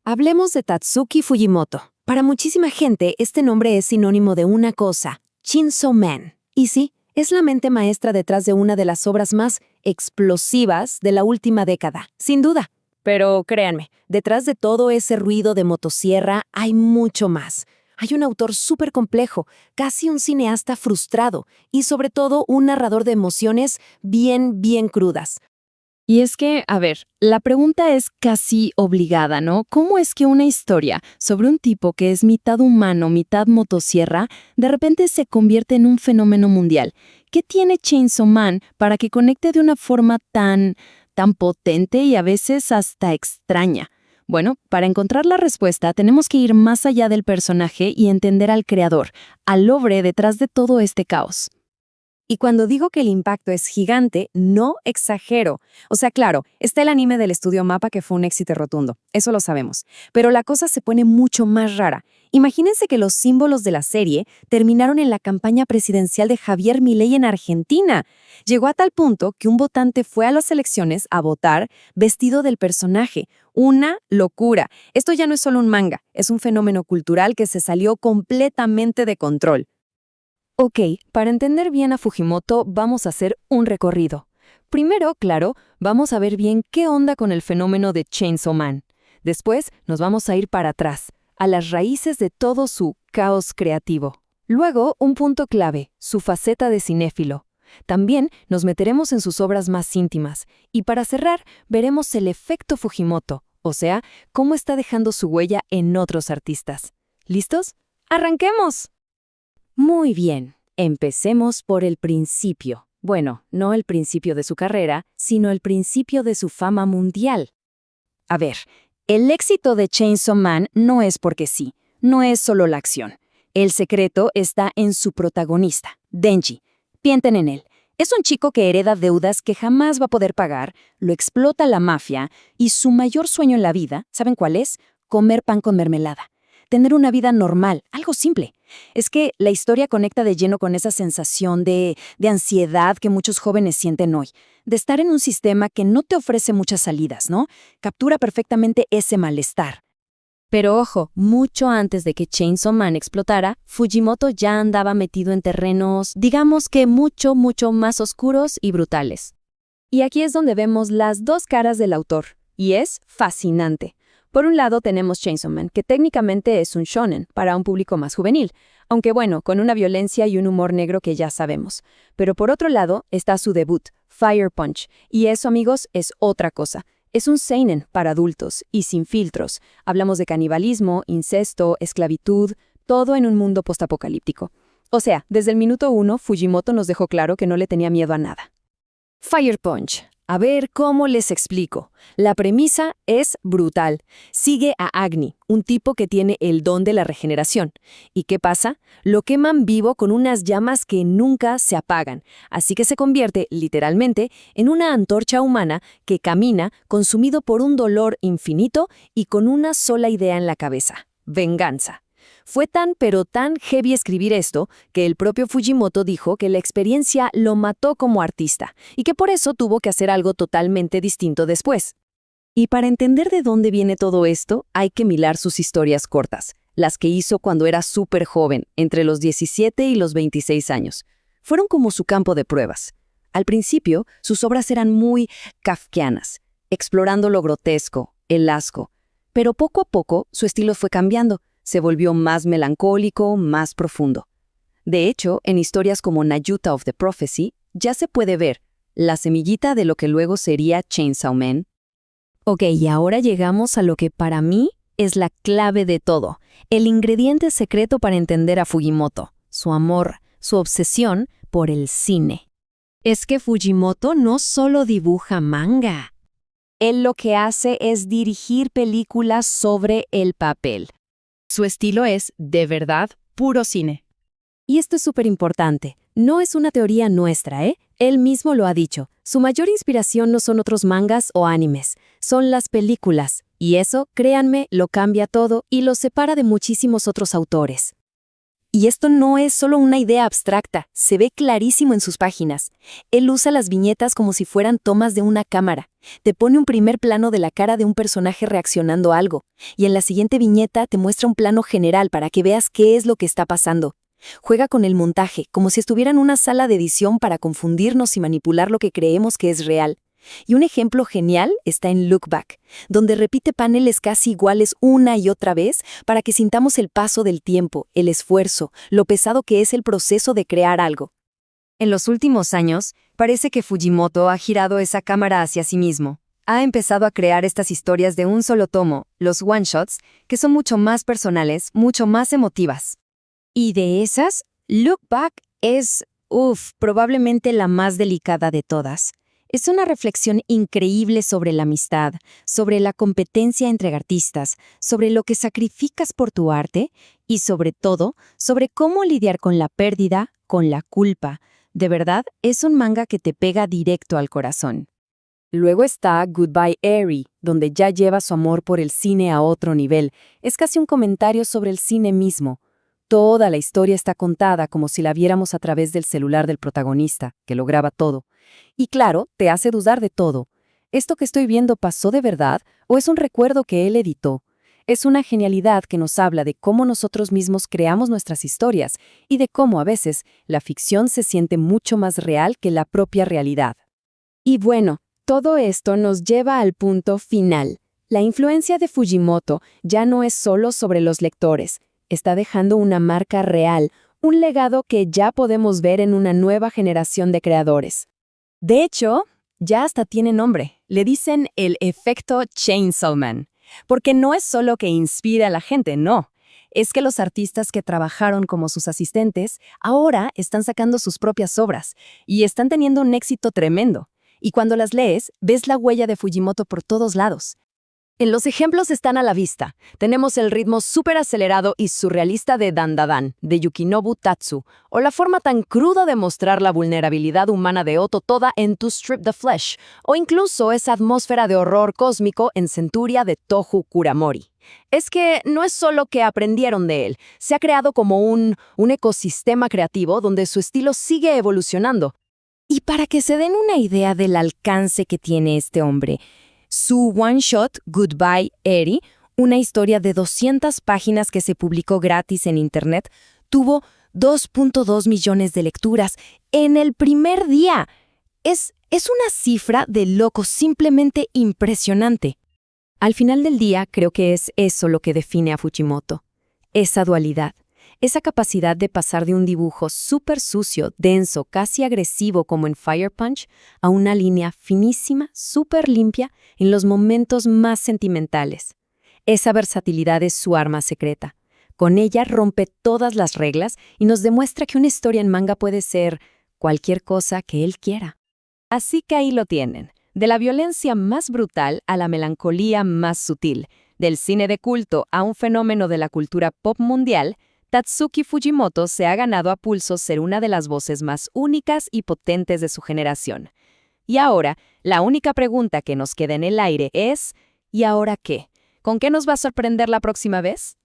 Hablemos de Tatsuki Fujimoto. Para muchísima gente, este nombre es sinónimo de una cosa, Chainsaw Man. Y sí, es la mente maestra detrás de una de las obras más explosivas de la última década, sin duda. Pero créanme, detrás de todo ese ruido de motosierra hay mucho más. Hay un autor súper complejo, casi un cineasta frustrado y sobre todo un narrador de emociones bien crudas. Y es que, a ver, la pregunta es casi obligada, ¿no? ¿Cómo es que una historia sobre un tipo que es mitad humano, mitad motosierra, de repente se convierte en un fenómeno mundial? ¿Qué tiene Chainsaw Man para que conecte de una forma tan potente y a veces hasta extraña? Bueno, para encontrar la respuesta tenemos que ir más allá del personaje y entender al creador, al lore detrás de todo este caos. Y cuando digo que el impacto es gigante, no exagero. O sea, claro, está el anime del estudio MAPPA que fue un éxito rotundo, eso lo sabemos. Pero la cosa se pone mucho más rara. Imagínense que los símbolos de la serie terminaron en la campaña presidencial de Javier Milei en Argentina. Llegó a tal punto que un votante fue a las elecciones a votar vestido del personaje. Una locura. Esto ya no es solo un manga, es un fenómeno cultural que se salió completamente de control. Ok, para entender bien a Fujimoto vamos a hacer un recorrido. Primero, claro, vamos a ver bien qué onda con el fenómeno de Chainsaw Man. Después nos vamos a ir para atrás, a las raíces de todo su caos creativo. Luego, un punto clave, su faceta de cinéfilo. También nos meteremos en sus obras más íntimas. Y para cerrar, veremos el efecto Fujimoto, o sea, cómo está dejando su huella en otros artistas. ¿Listos? ¡Arranquemos! Muy bien, empecemos por el principio. Bueno, no el principio de su carrera, sino el principio de su fama mundial. A ver, el éxito de Chainsaw Man no es porque sí, no es solo la acción. El secreto está en su protagonista, Denji. Piensen en él. Es un chico que hereda deudas que jamás va a poder pagar, lo explota la mafia y su mayor sueño en la vida, ¿saben cuál es? Comer pan con mermelada. Tener una vida normal, algo simple. Es que la historia conecta de lleno con esa sensación de ansiedad que muchos jóvenes sienten hoy, de estar en un sistema que no te ofrece muchas salidas, ¿no? Captura perfectamente ese malestar. Pero ojo, mucho antes de que Chainsaw Man explotara, Fujimoto ya andaba metido en terrenos, digamos que mucho más oscuros y brutales. Y aquí es donde vemos las dos caras del autor, y es fascinante. Por un lado tenemos Chainsaw Man, que técnicamente es un shonen para un público más juvenil, aunque bueno, con una violencia y un humor negro que ya sabemos. Pero por otro lado está su debut, Fire Punch, y eso, amigos, es otra cosa. Es un seinen para adultos y sin filtros. Hablamos de canibalismo, incesto, esclavitud, todo en un mundo postapocalíptico. O sea, desde el minuto 1, Fujimoto nos dejó claro que no le tenía miedo a nada. Fire Punch. A ver, ¿cómo les explico? La premisa es brutal. Sigue a Agni, un tipo que tiene el don de la regeneración. ¿Y qué pasa? Lo queman vivo con unas llamas que nunca se apagan. Así que se convierte, literalmente, en una antorcha humana que camina consumido por un dolor infinito y con una sola idea en la cabeza: venganza. Fue pero tan heavy escribir esto, que el propio Fujimoto dijo que la experiencia lo mató como artista y que por eso tuvo que hacer algo totalmente distinto después. Y para entender de dónde viene todo esto, hay que mirar sus historias cortas, las que hizo cuando era súper joven, entre los 17 y los 26 años. Fueron como su campo de pruebas. Al principio, sus obras eran muy kafkianas, explorando lo grotesco, el asco. Pero poco a poco, su estilo fue cambiando. Se volvió más melancólico, más profundo. De hecho, en historias como Nayuta of the Prophecy, ya se puede ver la semillita de lo que luego sería Chainsaw Man. Ok, y ahora llegamos a lo que para mí es la clave de todo, el ingrediente secreto para entender a Fujimoto, su amor, su obsesión por el cine. Es que Fujimoto no solo dibuja manga. Él lo que hace es dirigir películas sobre el papel. Su estilo es, de verdad, puro cine. Y esto es súper importante. No es una teoría nuestra, ¿eh? Él mismo lo ha dicho. Su mayor inspiración no son otros mangas o animes, son las películas. Y eso, créanme, lo cambia todo y lo separa de muchísimos otros autores. Y esto no es solo una idea abstracta, se ve clarísimo en sus páginas. Él usa las viñetas como si fueran tomas de una cámara. Te pone un primer plano de la cara de un personaje reaccionando a algo, y en la siguiente viñeta te muestra un plano general para que veas qué es lo que está pasando. Juega con el montaje, como si estuviera en una sala de edición para confundirnos y manipular lo que creemos que es real. Y un ejemplo genial está en Look Back, donde repite paneles casi iguales una y otra vez para que sintamos el paso del tiempo, el esfuerzo, lo pesado que es el proceso de crear algo. En los últimos años, parece que Fujimoto ha girado esa cámara hacia sí mismo. Ha empezado a crear estas historias de un solo tomo, los one-shots, que son mucho más personales, mucho más emotivas. Y de esas, Look Back es, probablemente la más delicada de todas. Es una reflexión increíble sobre la amistad, sobre la competencia entre artistas, sobre lo que sacrificas por tu arte y, sobre todo, sobre cómo lidiar con la pérdida, con la culpa. De verdad, es un manga que te pega directo al corazón. Luego está Goodbye Eri, donde ya lleva su amor por el cine a otro nivel. Es casi un comentario sobre el cine mismo. Toda la historia está contada como si la viéramos a través del celular del protagonista, que lo graba todo. Y claro, te hace dudar de todo. ¿Esto que estoy viendo pasó de verdad o es un recuerdo que él editó? Es una genialidad que nos habla de cómo nosotros mismos creamos nuestras historias y de cómo a veces la ficción se siente mucho más real que la propia realidad. Y bueno, todo esto nos lleva al punto final. La influencia de Fujimoto ya no es solo sobre los lectores. Está dejando una marca real, un legado que ya podemos ver en una nueva generación de creadores. De hecho, ya hasta tiene nombre. Le dicen el efecto Chainsaw Man. Porque no es solo que inspira a la gente, no. Es que los artistas que trabajaron como sus asistentes ahora están sacando sus propias obras y están teniendo un éxito tremendo. Y cuando las lees, ves la huella de Fujimoto por todos lados. En los ejemplos están a la vista. Tenemos el ritmo súper acelerado y surrealista de Dandadan, de Yukinobu Tatsu, o la forma tan cruda de mostrar la vulnerabilidad humana de Oto Toda en To Strip the Flesh, o incluso esa atmósfera de horror cósmico en Centuria de Tohu Kuramori. Es que no es solo que aprendieron de él, se ha creado como un ecosistema creativo donde su estilo sigue evolucionando. Y para que se den una idea del alcance que tiene este hombre, su one-shot, Goodbye Eri, una historia de 200 páginas que se publicó gratis en Internet, tuvo 2.2 millones de lecturas en el primer día. Es una cifra de loco, simplemente impresionante. Al final del día, creo que es eso lo que define a Fujimoto. Esa dualidad. Esa capacidad de pasar de un dibujo súper sucio, denso, casi agresivo como en Fire Punch, a una línea finísima, súper limpia en los momentos más sentimentales. Esa versatilidad es su arma secreta. Con ella rompe todas las reglas y nos demuestra que una historia en manga puede ser cualquier cosa que él quiera. Así que ahí lo tienen, de la violencia más brutal a la melancolía más sutil, del cine de culto a un fenómeno de la cultura pop mundial. Tatsuki Fujimoto se ha ganado a pulso ser una de las voces más únicas y potentes de su generación. Y ahora, la única pregunta que nos queda en el aire es, ¿y ahora qué? ¿Con qué nos va a sorprender la próxima vez?